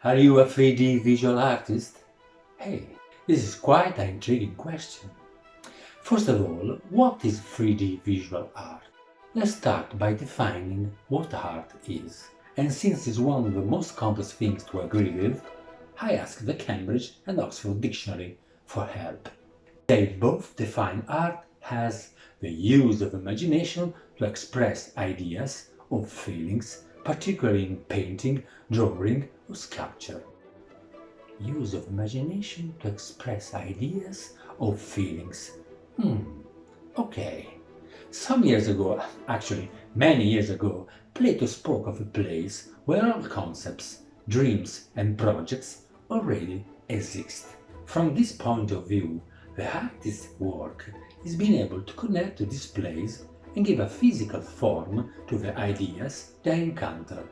Are you a 3D visual artist? Hey, this is quite an intriguing question. First of all, what is 3D visual art? Let's start by defining what art is. And since it's one of the most complex things to agree with, I asked the Cambridge and Oxford Dictionary for help. They both define art as the use of imagination to express ideas or feelings, particularly in painting, drawing or sculpture. Use of imagination to express ideas or feelings. Okay. Some years ago, actually many years ago, Plato spoke of a place where all concepts, dreams and projects already exist. From this point of view, the artist's work is being able to connect to this place and give a physical form to the ideas they encounter.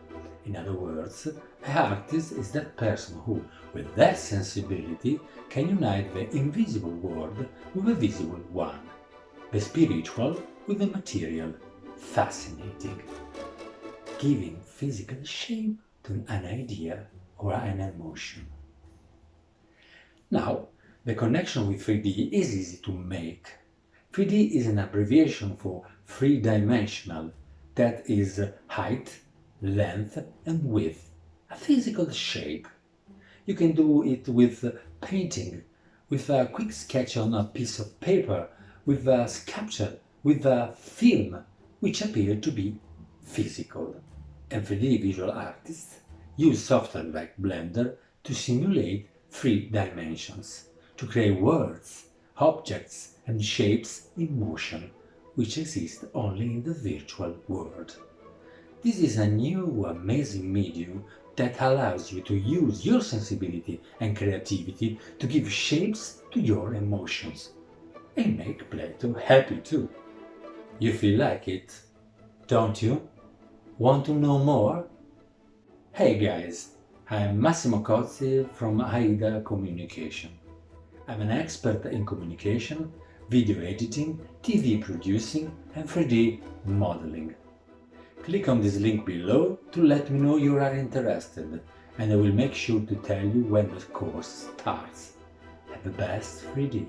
In other words, the artist is that person who, with their sensibility, can unite the invisible world with the visible one, the spiritual with the material. Fascinating. Giving physical shape to an idea or an emotion. Now, the connection with 3D is easy to make. 3D is an abbreviation for three-dimensional, that is height, length and width, a physical shape. You can do it with painting, with a quick sketch on a piece of paper, with a sculpture, with a film, which appear to be physical. And 3D visual artists use software like Blender to simulate 3 dimensions, to create words, objects and shapes in motion, which exist only in the virtual world. This is a new, amazing medium that allows you to use your sensibility and creativity to give shapes to your emotions and make Plato happy too. You feel like it, don't you? Want to know more? Hey guys, I'm Massimo Cozzi from AIDA Communication. I'm an expert in communication, video editing, TV producing and 3D modeling. Click on this link below to let me know you are interested, and I will make sure to tell you when the course starts. Have the best 3D!